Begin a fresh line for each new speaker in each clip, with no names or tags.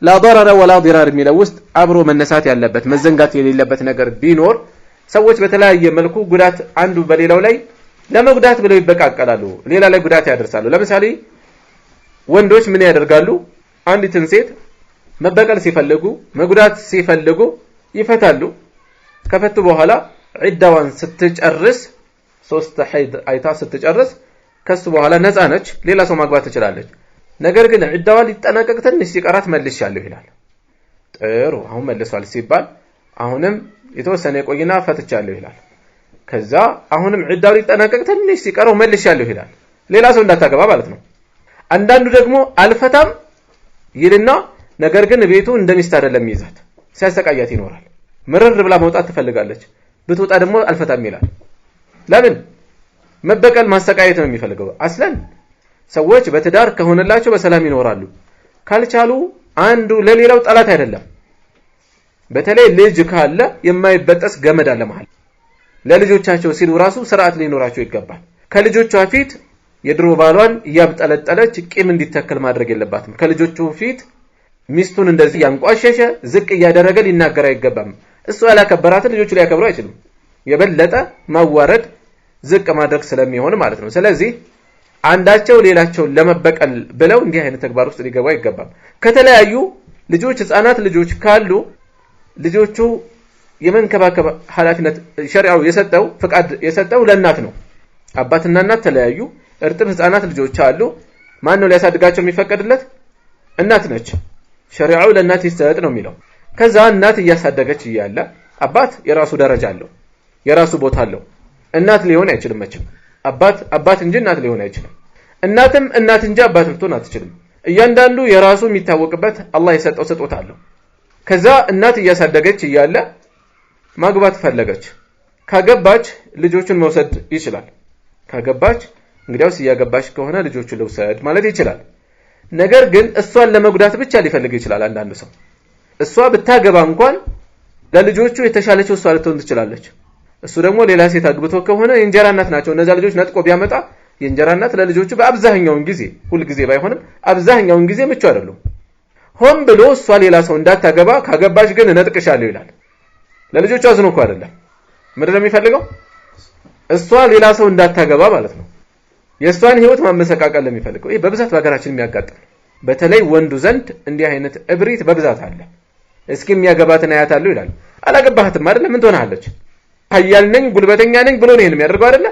لا ضرر ولا ضرار የሚለው ውስጥ አብሮ መነሳት ያለበት መዘንጋት የሌለበት ነገር ቢኖር ሰዎች በተለያየ መልኩ ጉዳት አንዱ በሌላው ላይ ለመጉዳት ብለው ይበቃቀላሉ ሌላ ላይ ጉዳት ያደርሳሉ ለምሳሌ ወንዶች ምን ያደርጋሉ አንዲትን ሴት መበቀል ሲፈልጉ መጉዳት ሲፈልጉ ይፈታሉ ከፈቱ በኋላ ዒዳዋን ስትጨርስ 3 ሐይድ አይታ ስትጨርስ ከሱ በኋላ ነፃ ነች ሌላ ሰው ማግባት ትችላለች ነገር ግን ዒዳዋ ሊጠናቀቅ ትንሽ ሲቀራት መልሻለሁ ይላል ጥሩ አሁን መልሷል ሲባል አሁንም የተወሰነ ቆይና ፈትቻለሁ ይላል ከዛ አሁንም ዒዳው ሊጠናቀቅ ትንሽ ሲቀረው መልሻለሁ ይላል ሌላ ሰው እንዳታገባ ማለት ነው አንዳንዱ ደግሞ አልፈታም ይልና ነገር ግን ቤቱ እንደሚስት አይደለም ይዛት ሲያሰቃያት ይኖራል ምርር ብላ መውጣት ትፈልጋለች ብትወጣ ደግሞ አልፈታም ይላል ለምን መበቀል ማሰቃየት ነው የሚፈልገው አስለን ሰዎች በትዳር ከሆነላቸው በሰላም ይኖራሉ ካልቻሉ አንዱ ለሌላው ጠላት አይደለም በተለይ ልጅ ካለ የማይበጠስ ገመድ አለ ማለት ለልጆቻቸው ሲሉ ራሱ ስርዓት ሊኖራቸው ይገባል ከልጆቿ ፊት የድሮ ባሏን ያብጠለጠለች ቂም እንዲተከል ማድረግ የለባትም ከልጆቹ ፊት ሚስቱን እንደዚህ ያንቋሸሸ ዝቅ ያደረገ ሊናገር አይገባም እሱ ያላከበራት ልጆቹ ሊያከብሩ አይችሉም የበለጠ ማዋረድ ዝቅ ማድረግ ስለሚሆን ማለት ነው ስለዚህ አንዳቸው ሌላቸው ለመበቀል ብለው እንዲህ አይነት ተግባር ውስጥ ሊገባ አይገባም ከተለያዩ ልጆች ህፃናት ልጆች ካሉ ልጆቹ የመንከባከብ ኃላፊነት ሸሪዓው የሰጠው ፍቃድ የሰጠው ለእናት ነው አባትና እናት ተለያዩ እርጥብ ህፃናት ልጆች አሉ ማን ነው ሊያሳድጋቸው የሚፈቀድለት እናት ነች ሸሪዓው ለእናት ይሰጥ ነው የሚለው ከዛ እናት እያሳደገች ይያለ አባት የራሱ ደረጃ አለው የራሱ ቦታ አለው እናት ሊሆን አይችልም መቼም አባት እንጂ እናት ሊሆን አይችልም እናትም እናት እንጂ አባት ልትሆን አትችልም እያንዳንዱ የራሱ የሚታወቅበት አላህ የሰጠው ስጦታ አለው ከዛ እናት እያሳደገች ይያለ ማግባት ፈለገች ካገባች ልጆቹን መውሰድ ይችላል ካገባች እንግዲያውስ ያገባች ከሆነ ልጆቹን ለውሰድ ማለት ይችላል ነገር ግን እሷን ለመጉዳት ብቻ ሊፈልግ ይችላል አንዳንዱ ሰው እሷ ብታገባ እንኳን ለልጆቹ የተሻለችው እሷ ልትሆን ትችላለች እሱ ደግሞ ሌላ ሴት አግብቶ ከሆነ የእንጀራ እናት ናቸው እነዛ ልጆች ነጥቆ ቢያመጣ የእንጀራ እናት ለልጆቹ በአብዛኛው ጊዜ ሁሉ ጊዜ ባይሆንም አብዛኛው ጊዜ ምቹ አይደሉም ሆን ብሎ እሷ ሌላ ሰው እንዳታገባ ካገባች ግን ነጥቅሻለሁ ይላል ለልጆቹ አዝኖ እኮ አይደለም ምንድነው የሚፈልገው እሷ ሌላ ሰው እንዳታገባ ማለት ነው የእሷን ህይወት ማመሰቃቀል ለሚፈልገው ይሄ በብዛት በአገራችን የሚያጋጥም በተለይ ወንዱ ዘንድ እንዲህ አይነት እብሪት በብዛት አለ እስኪ የሚያገባትን አያታለሁ ይላል አላገባህትም አይደለም ምን ትሆናለች ኃያል ነኝ ጉልበተኛ ነኝ ብሎ ነው የሚያደርገው አይደለ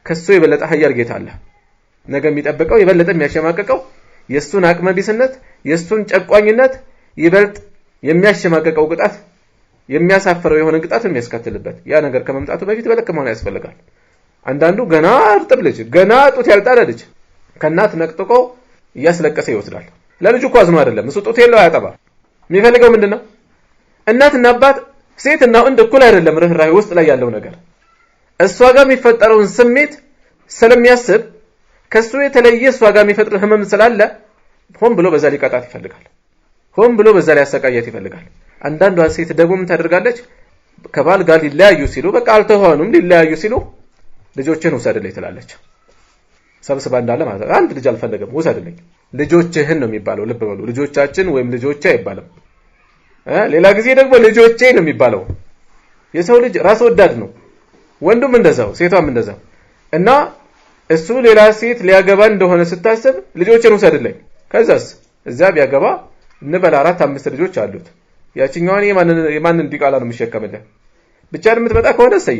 ከሱ የበለጠ ኃያል ጌታ አለ ነገ የሚጠብቀው የበለጠ የሚያሸማቀቀው የሱን አቅመ ቢስነት የሱን ጨቋኝነት ይበልጥ የሚያሸማቀቀው ቅጣት የሚያሳፍረው የሆነ ቅጣት የሚያስከትልበት ያ ነገር ከመምጣቱ በፊት በልክ መሆን ያስፈልጋል አንዳንዱ ገና እርጥብ ልጅ ገና ጡት ያልጣለ ልጅ ከናት ነቅጥቆ ያስለቀሰ ይወስዳል ለልጁ እኮ አዝኖ አይደለም እሱ ጡት የለው ያጠባ የሚፈልገው ምንድነው እናትና አባት ሴትና ወንድ እኩል አይደለም ርህራሄ ውስጥ ላይ ያለው ነገር እሷ ጋር የሚፈጠረውን ስሜት ስለሚያስብ ከሱ የተለየ እሷ ጋር የሚፈጥረው ህመም ስላለ ሆን ብሎ በዛ ሊቀጣት ይፈልጋል ሆን ብሎ በዛ ሊያሰቃያት ይፈልጋል አንዳንዷ ሴት ደግሞ ምን ታደርጋለች ከባል ጋር ሊለያዩ ሲሉ በቃ አልተሆኑም ሊለያዩ ሲሉ ልጆችን ውሰድልኝ ትላለች ሰብስባ እንዳለ ማለት አንድ ልጅ አልፈለገም ውሰድልኝ ልጆችህን ነው የሚባለው ልብ በሉ ልጆቻችን ወይም ልጆቼ አይባልም ሌላ ጊዜ ደግሞ ልጆቼ ነው የሚባለው የሰው ልጅ ራስ ወዳድ ነው ወንዱም እንደዛው ሴቷም እንደዛው እና እሱ ሌላ ሴት ሊያገባ እንደሆነ ስታስብ ልጆችን ውሰድልኝ ከዛስ እዛ ቢያገባ እንበላ 4-5 ልጆች አሉት ያቺኛዋን የማንን ዲቃላ ነው የሚሸከመው ብቻ የምትመጣ ከሆነ ሰይ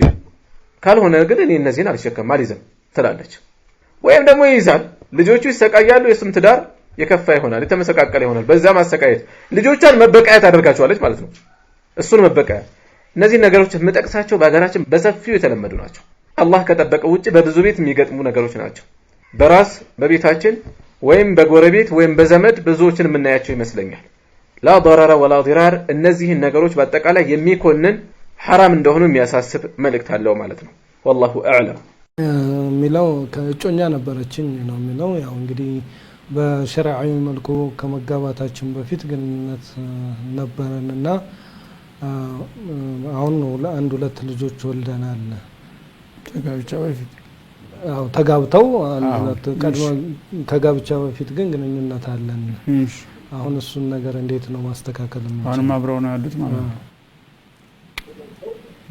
ካልሆነ ግን እኔ እነዚህን አልሸከም አልይዝም ትላለች ወይም ደግሞ ይይዛል ልጆቹ ይሰቃያሉ የሱም ትዳር የከፋ ይሆናል የተመሰቃቀለ ይሆናል በዛ ማሰቃየት ልጆቿን መበቃየት አደርጋቸዋለች ማለት ነው እሱን መበቃያ እነዚህ ነገሮች መጠቅሳቸው በአገራችን በሰፊው የተለመዱ ናቸው አላህ ከጠበቀው ውጪ በብዙ ቤት የሚገጥሙ ነገሮች ናቸው በራስ በቤታችን ወይም በጎረቤት ወይም በዘመድ ብዙዎችን የምናያቸው ይመስለኛል لا ضرر ولا ضرار እነዚህ ነገሮች በአጠቃላይ የሚኮንን حرام እንደሆኑ የሚያሳስብ መልእክት አለው ማለት ነው والله اعلم
ሚለው ከጮኛ ነበረችኝ ነው ሚለው ያው እንግዲህ በሸሪዓዊ መልኩ ከመጋባታችን በፊት ግንኙነት ነበርንና አሁን ነው ለአንድ ሁለት ልጆች ወልደናል
ከጋብቻ በፊት
አው ተጋብተው አንድ ከጋብቻ በፊት ግን ግንኙነት አለን አሁን እሱን ነገር እንዴት ነው ማስተካከል የምንችለው?
አሁንም አብረው ነው ያሉት ማለት ነው።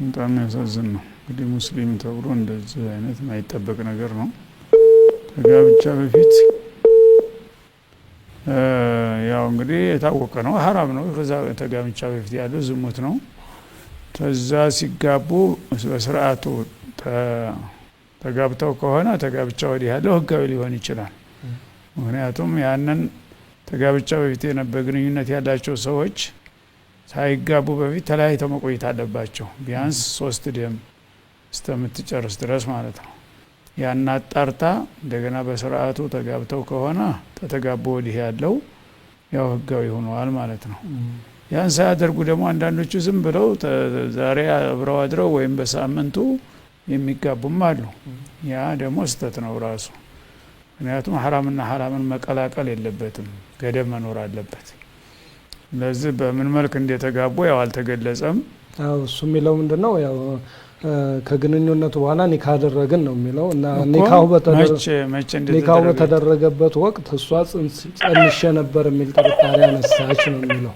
በጣም ያሳዝን ነው። እንግዲህ ሙስሊም ተብሎ እንደዚህ አይነት የማይጠበቅ ነገር ነው። ከጋብቻ በፊት ያው እንግዲህ የታወቀ ነው፣ ሐራም ነው። ከዛ ከጋብቻ በፊት ያለው ዝሙት ነው። ከዛ ሲጋቡ በስርዓቱ ተጋብተው ከሆነ ተጋብቻ ወዲህ ያለው ህጋዊ ሊሆን ይችላል። ምክንያቱም ያንን ተጋብቻ በፊት የነበረ ግንኙነት ያላቸው ሰዎች ሳይጋቡ በፊት ተለያይተው መቆየት አለባቸው። ቢያንስ 3 ደም እስከምትጨርስ ድረስ ማለት ነው። ያን አጣርታ እንደገና በስርዓቱ ተጋብተው ከሆነ ተተጋቡ ወዲህ ያለው ያው ህጋዊ ሆነዋል ማለት ነው። ያን ሳያደርጉ ደግሞ አንዳንዶቹ ዝም ብለው ዛሬ አብረው አድረው ወይም በሳምንቱ የሚጋቡም አሉ። ያ ደግሞ ስህተት ነው ራሱ። ምክንያቱም ሐራምና ሐራምን መቀላቀል የለበትም፣ ገደብ መኖር አለበት። ለዚህ በምን መልክ እንደተጋቡ ያው አልተገለጸም።
አው እሱ የሚለው ምንድነው ያው ከግንኙነቱ በኋላ ኒካ አደረግን ነው የሚለው እና ኒካው በተደረገበት ወቅት እሷ ጸንሼ ነበር የሚል ጥርጣሬ አነሳች ነው የሚለው።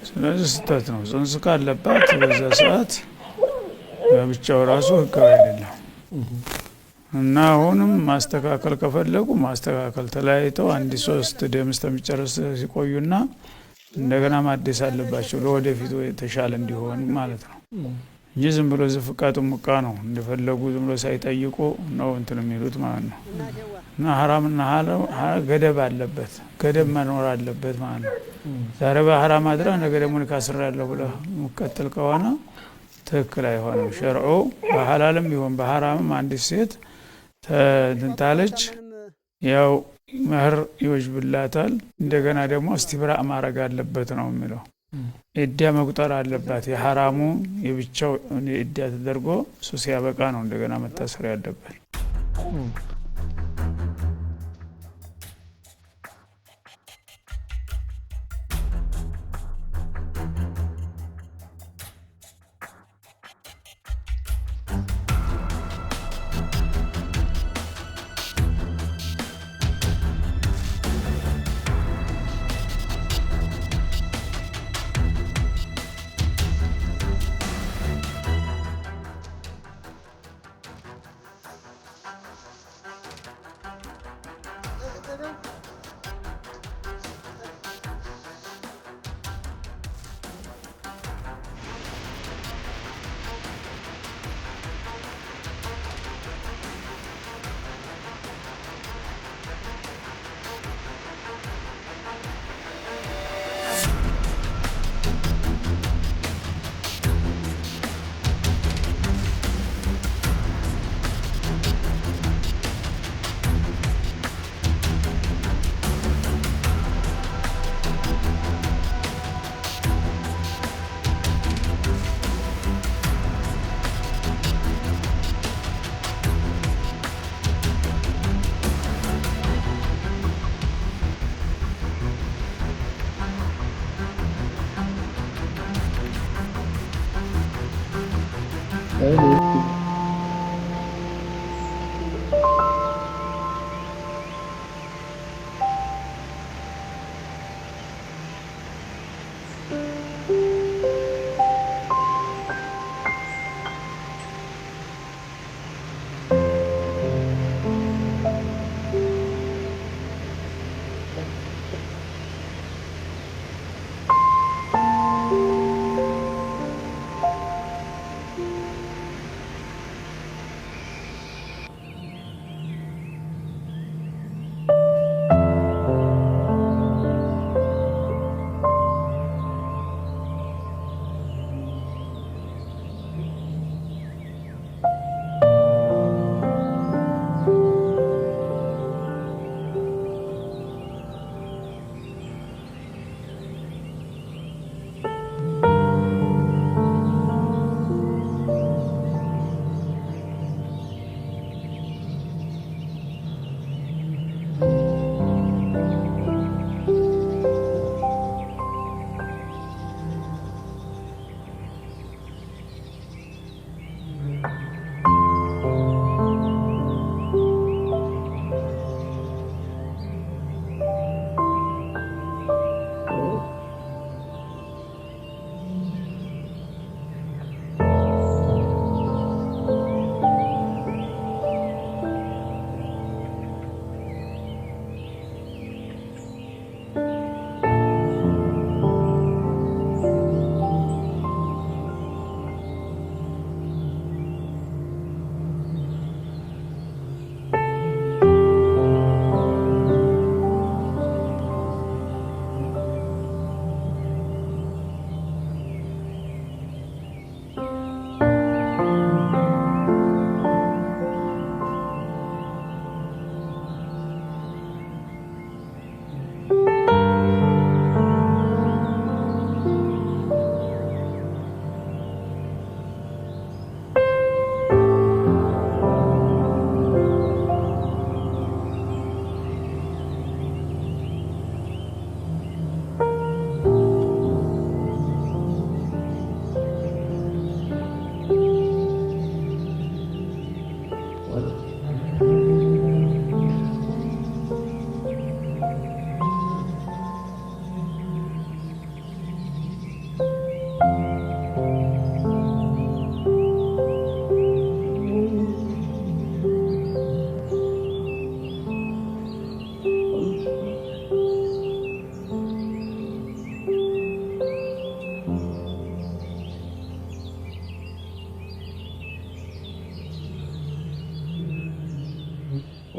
ስለዚህ ስህተት ነው። ጽንስ ካለባት በዛ ሰዓት ብቻው ራሱ ህጋዊ አይደለም እና አሁንም ማስተካከል ከፈለጉ ማስተካከል፣ ተለያይተው 1-3 ደም እስከሚጨርስ ሲቆዩና እንደገና ማደስ አለባቸው ለወደፊቱ የተሻለ እንዲሆን ማለት ነው እንጂ ዝም ብሎ ዝፍቃጡ ሙቃ ነው እንደፈለጉ ዝም ብሎ ሳይጠይቁ ነው እንትን የሚሉት ማለት ነው። እና ሐራምና ገደብ አለበት፣ ገደብ መኖር አለበት ማለት ነው። ዛሬ በሐራም አድራ ነገ ደግሞ ንካስራ ያለው ብለህ ሙቀጥል ከሆነ ትክክል አይሆንም። ሸርዑ በሐላልም ይሁን በሐራምም አንዲት ሴት ተንታለች ያው መህር ይወጅብላታል። እንደገና ደግሞ እስቲብራ ማድረግ አለበት ነው የሚለው። ኢዳ መቁጠር አለባት። የሐራሙ የብቻው ኢዳ ተደርጎ እሱ ሲያበቃ ነው እንደገና መታሰር ያለበት።